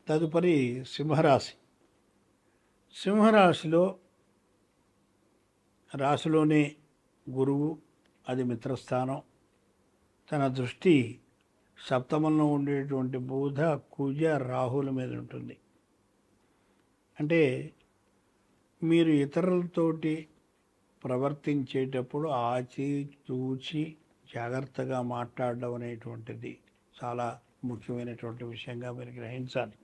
తదుపరి సింహరాశి. సింహరాశిలో రాశిలోనే గురువు, అది మిత్రస్థానం. తన దృష్టి సప్తమంలో ఉండేటువంటి బుధ, కుజ, రాహుల మీద ఉంటుంది. అంటే మీరు ఇతరులతోటి ప్రవర్తించేటప్పుడు ఆచి చూచి జాగ్రత్తగా మాట్లాడడం అనేటువంటిది చాలా ముఖ్యమైనటువంటి విషయంగా మీరు గ్రహించాలి.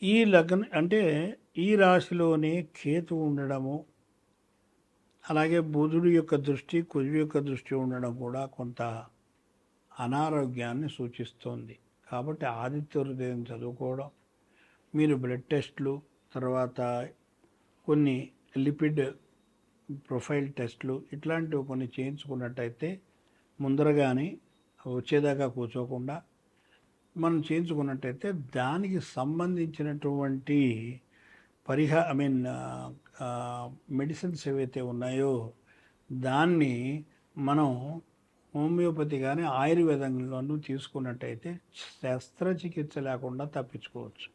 ఈ లగ్న అంటే ఈ రాశిలోనే కేతు ఉండడము, అలాగే బుధుడి యొక్క దృష్టి, కుజుడి యొక్క దృష్టి ఉండడం కూడా కొంత అనారోగ్యాన్ని సూచిస్తోంది. కాబట్టి ఆదిత్య హృదయం చదువుకోవడం, మీరు బ్లడ్ టెస్ట్లు, తర్వాత కొన్ని లిపిడ్ ప్రొఫైల్ టెస్ట్లు ఇట్లాంటివి కొన్ని చేయించుకున్నట్టయితే ముందరగానే వచ్చేదాకా కూర్చోకుండా మనం చేయించుకున్నట్టయితే దానికి సంబంధించినటువంటి మెడిసిన్స్ ఏవైతే ఉన్నాయో దాన్ని మనం హోమియోపతి కానీ ఆయుర్వేదంలోనూ తీసుకున్నట్టయితే శస్త్రచికిత్స లేకుండా తప్పించుకోవచ్చు.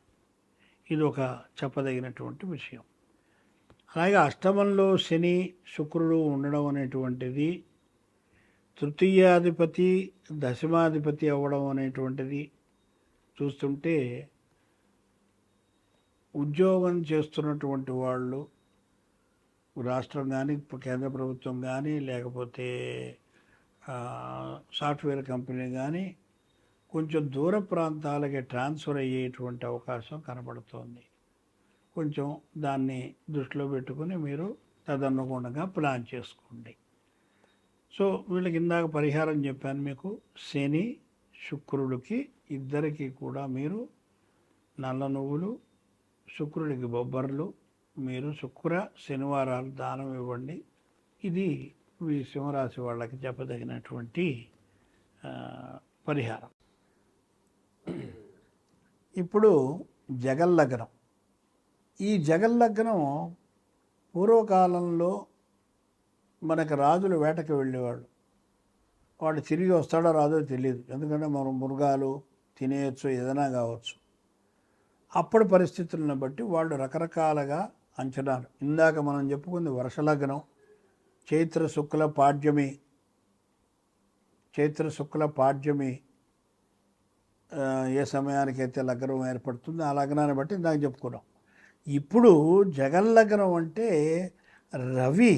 ఇది ఒక చెప్పదగినటువంటి విషయం. అలాగే అష్టమంలో శని, శుక్రుడు ఉండడం అనేటువంటిది, తృతీయాధిపతి దశమాధిపతి అవ్వడం అనేటువంటిది చూస్తుంటే ఉద్యోగం చేస్తున్నటువంటి వాళ్ళు రాష్ట్రం కానీ కేంద్ర ప్రభుత్వం కానీ లేకపోతే సాఫ్ట్వేర్ కంపెనీ కానీ కొంచెం దూర ప్రాంతాలకి ట్రాన్స్ఫర్ అయ్యేటువంటి అవకాశం కనబడుతోంది. కొంచెం దాన్ని దృష్టిలో పెట్టుకుని మీరు తదనుగుణంగా ప్లాన్ చేసుకోండి. సో వీళ్ళకి ఇందాక పరిహారం చెప్పాను మీకు. శని శుక్రుడికి ఇద్దరికి కూడా మీరు నల్ల నువ్వులు, శుక్రుడికి బొబ్బర్లు, మీరు శుక్ర శనివారాలు దానం ఇవ్వండి. ఇది ఈ సింహరాశి వాళ్ళకి చెప్పదగినటువంటి పరిహారం. ఇప్పుడు జగల్లగ్నం. ఈ జగల్లగ్నం పూర్వకాలంలో మనకు రాజులు వేటకి వెళ్ళేవాడు. వాడు తిరిగి వస్తాడో రాదో తెలియదు, ఎందుకంటే మనం మృగాలు తినేయచ్చు, ఏదైనా కావచ్చు. అప్పటి పరిస్థితులను బట్టి వాళ్ళు రకరకాలుగా అంచనాలు. ఇందాక మనం చెప్పుకుంది వర్షలగ్నం, చైత్ర శుక్ల పాడ్యమి ఏ సమయానికైతే లగ్నం ఏర్పడుతుందో ఆ లగ్నాన్ని బట్టి ఇందాక చెప్పుకున్నాం. ఇప్పుడు జగల్లగ్నం అంటే రవి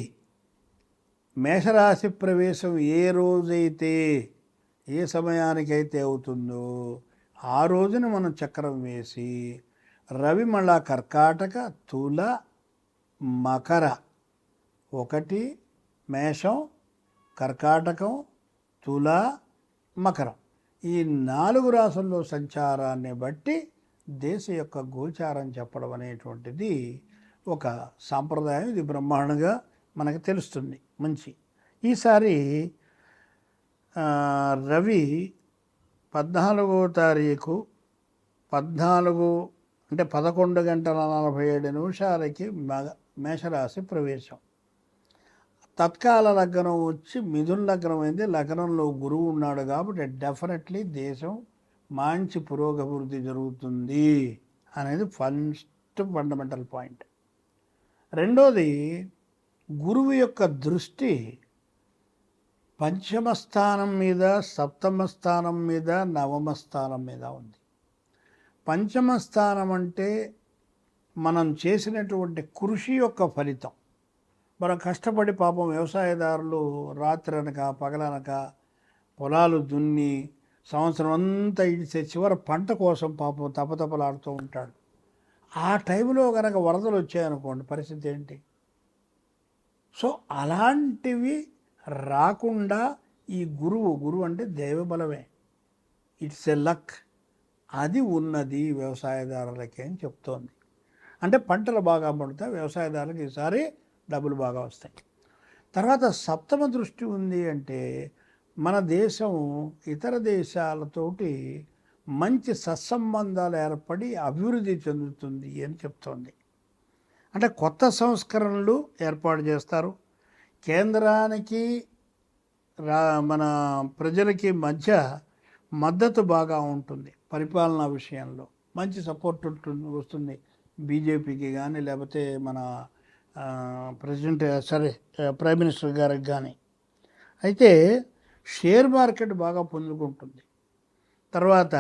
మేషరాశి ప్రవేశం ఏ రోజైతే ఏ సమయానికైతే అవుతుందో ఆ రోజున మనం చక్రం వేసి రవి మళ్ళా కర్కాటక, తుల, మకర, 1 మేషం, కర్కాటకం, తుల, మకరం, ఈ 4 రాసుల్లో సంచారాన్ని బట్టి దేశ యొక్క గోచారం చెప్పడం అనేటువంటిది ఒక సాంప్రదాయం. ఇది బ్రహ్మాండంగా మనకు తెలుస్తుంది. మంచి ఈసారి రవి 14వ తారీఖు 11 గంటల 47 నిమిషాలకి మేషరాశి ప్రవేశం. తత్కాల లగ్నం వచ్చి మిథున లగ్నం అయింది. లగ్నంలో గురువు ఉన్నాడు కాబట్టి డెఫినెట్లీ దేశం మంచి పురోగభివృద్ధి జరుగుతుంది అనేది ఫండమెంటల్ పాయింట్. రెండోది, గురువు యొక్క దృష్టి పంచమ స్థానం మీద, సప్తమ స్థానం మీద, నవమ స్థానం మీద ఉంది. పంచమ స్థానం అంటే మనం చేసినటువంటి కృషి యొక్క ఫలితం. మనం కష్టపడి పాపం వ్యవసాయదారులు రాత్రి అనక పగలనక పొలాలు దున్ని సంవత్సరం అంతా ఇడిసే చివరి పంట కోసం పాపం తపతపలాడుతూ ఉంటాడు. ఆ టైంలో కనుక వరదలు వచ్చాయనుకోండి, పరిస్థితి ఏంటి? సో అలాంటివి రాకుండా ఈ గురువు అంటే దైవబలమే, ఇట్స్ ఎ లక్, అది ఉన్నది వ్యవసాయదారులకి అని చెప్తోంది. అంటే పంటలు బాగా పండుతాయి, వ్యవసాయదారులకు ఈసారి డబ్బులు బాగా వస్తాయి. తర్వాత సప్తమ దృష్టి ఉంది అంటే మన దేశం ఇతర దేశాలతోటి మంచి సత్సంబంధాలు ఏర్పడి అభివృద్ధి చెందుతుంది అని చెప్తోంది. అంటే కొత్త సంస్కరణలు ఏర్పాటు చేస్తారు. కేంద్రానికి మన ప్రజలకి మధ్య మద్దతు బాగా ఉంటుంది పరిపాలనా విషయంలో. మంచి సపోర్ట్ ఉంటుంది వస్తుంది బీజేపీకి కానీ లేకపోతే మన ప్రెసిడెంట్ ప్రైమ్ మినిస్టర్ గారికి కానీ. అయితే షేర్ మార్కెట్ బాగా పుంజుకుంటుంది. తర్వాత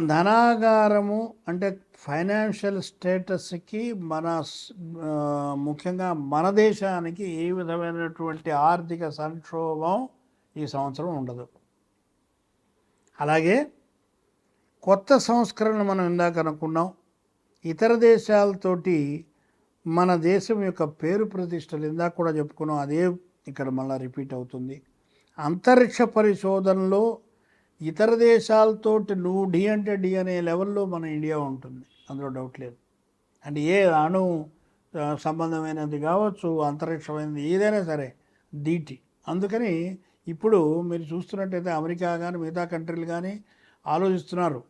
ధనాగారము అంటే ఫైనాన్షియల్ స్టేటస్కి ముఖ్యంగా మన దేశానికి ఏ విధమైనటువంటి ఆర్థిక సంక్షోభం ఈ సంవత్సరం ఉండదు. అలాగే కొత్త సంస్కరణలు మనం ఇందాక అనుకున్నాం. ఇతర దేశాలతోటి మన దేశం యొక్క పేరు ప్రతిష్టలు ఇందాక కూడా చెప్పుకున్నాం, అదే ఇక్కడ మళ్ళీ రిపీట్ అవుతుంది. అంతరిక్ష పరిశోధనలో ఇతర దేశాలతోటి నువ్వు డి అంటే డి అనే లెవెల్లో మన ఇండియా ఉంటుంది, అందులో డౌట్ లేదు. అంటే ఏ అణు సంబంధమైనది కావచ్చు, అంతరిక్షమైనది ఏదైనా సరే దీటి. అందుకని ఇప్పుడు మీరు చూస్తున్నట్టయితే అమెరికా కానీ మిగతా కంట్రీలు కానీ ఆలోచిస్తున్నారు.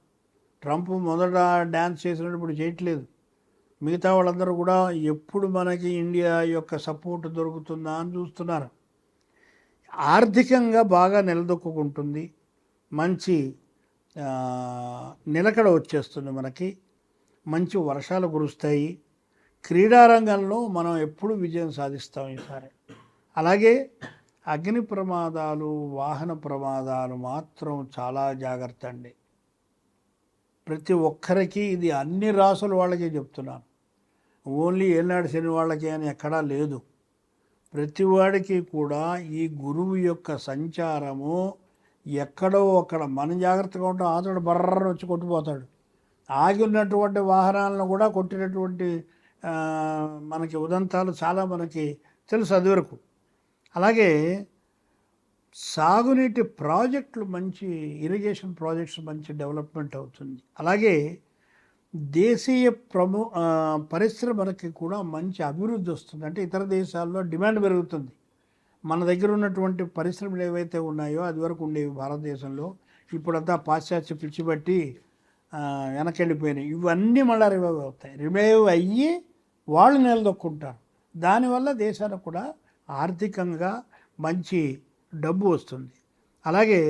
ట్రంప్ మొదట డ్యాన్స్ చేసినప్పుడు ఇప్పుడు చేయట్లేదు. మిగతా వాళ్ళందరూ కూడా ఎప్పుడు మనకి ఇండియా యొక్క సపోర్ట్ దొరుకుతుందా అని చూస్తున్నారు. ఆర్థికంగా బాగా నిలదొక్కుంటుంది, మంచి నిలకడ వచ్చేస్తుంది, మనకి మంచి వర్షాలు కురుస్తాయి. క్రీడారంగంలో మనం ఎప్పుడు విజయం సాధిస్తాం ఈసారి. అలాగే అగ్ని ప్రమాదాలు, వాహన ప్రమాదాలు మాత్రం చాలా జాగ్రత్త అండి. ప్రతి ఒక్కరికి ఇది అన్ని రాసుల వాళ్ళకే చెప్తున్నాను, ఓన్లీ ఏనాడు శని వాళ్ళకి అని ఎక్కడా లేదు. ప్రతి వాడికి కూడా ఈ గురువు యొక్క సంచారము ఎక్కడో అక్కడ మనం జాగ్రత్తగా ఉంటాం, అతడు బర్రని వచ్చి కొట్టిపోతాడు. ఆగి ఉన్నటువంటి వాహనాలను కూడా కొట్టినటువంటి మనకి ఉదంతాలు చాలా మనకి తెలుసు అది వరకు. అలాగే సాగునీటి ప్రాజెక్టులు, మంచి ఇరిగేషన్ ప్రాజెక్ట్స్ మంచి డెవలప్మెంట్ అవుతుంది. అలాగే దేశీయ పరిశ్రమలకి కూడా మంచి అభివృద్ధి వస్తుంది. అంటే ఇతర దేశాల్లో డిమాండ్ పెరుగుతుంది. మన దగ్గర ఉన్నటువంటి పరిశ్రమలు ఏవైతే ఉన్నాయో అది వరకు ఉండేవి భారతదేశంలో, ఇప్పుడంతా పాశ్చాత్య పిచ్చి బట్టి వెనకెళ్ళిపోయినాయి. ఇవన్నీ మళ్ళీ రివైవ్ అవుతాయి. రివైవ్ అయ్యి వాళ్ళు నిలదొక్కుంటారు. దానివల్ల దేశానికి కూడా ఆర్థికంగా మంచి డబ్బు వస్తుంది. అలాగే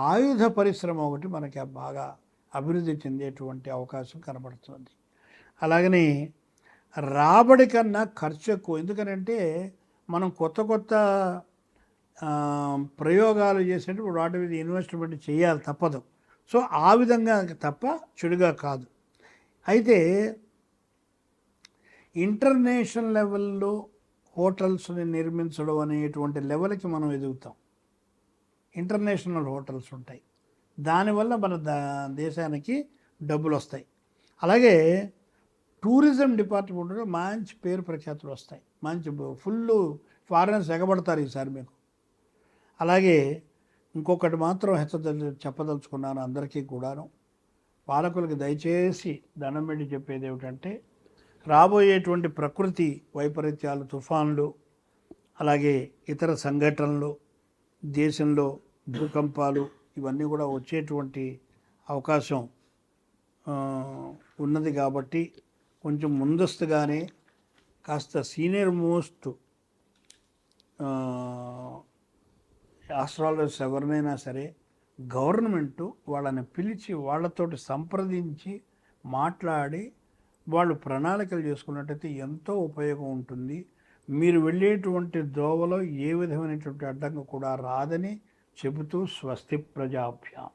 ఆయుధ పరిశ్రమ ఒకటి మనకి బాగా అభివృద్ధి చెందేటువంటి అవకాశం కనబడుతుంది. అలాగని రాబడి కన్నా ఖర్చు ఎక్కువ. ఎందుకనంటే మనం కొత్త కొత్త ప్రయోగాలు చేసేటప్పుడు వాటి మీద ఇన్వెస్ట్మెంట్ చేయాలి, తప్పదు. సో ఆ విధంగా తప్ప చెడుగా కాదు. అయితే ఇంటర్నేషనల్ లెవెల్లో హోటల్స్ని నిర్మించడం అనేటువంటి లెవెల్కి మనం ఎదుగుతాం. ఇంటర్నేషనల్ హోటల్స్ ఉంటాయి, దానివల్ల మన దేశానికి డబ్బులు వస్తాయి. అలాగే టూరిజం డిపార్ట్మెంట్లో మంచి పేరు ప్రఖ్యాతులు వస్తాయి, మంచి ఫుల్ ఫారినర్స్ ఎగబడతారు ఈసారి మీకు. అలాగే ఇంకొకటి మాత్రం చెప్పదలుచుకున్నాను అందరికీ కూడాను, పాలకులకి దయచేసి దండం పెట్టి చెప్పేది ఏమిటంటే, రాబోయేటువంటి ప్రకృతి వైపరీత్యాలు, తుఫాన్లు, అలాగే ఇతర సంఘటనలు, దేశంలో భూకంపాలు, ఇవన్నీ కూడా వచ్చేటువంటి అవకాశం ఉన్నది. కాబట్టి కొంచెం ముందస్తుగానే కాస్త సీనియర్ మోస్ట్ ఆస్ట్రాలజర్స్ ఎవరినైనా సరే గవర్నమెంటు వాళ్ళని పిలిచి వాళ్ళతోటి సంప్రదించి మాట్లాడి వాళ్ళు ప్రణాళికలు చేసుకున్నట్టయితే ఎంతో ఉపయోగం ఉంటుంది. మీరు వెళ్ళేటువంటి దోవలో ఏ విధమైనటువంటి అడ్డంకి కూడా రాదని చెబుతూ స్వస్తి ప్రజాభ్యాం.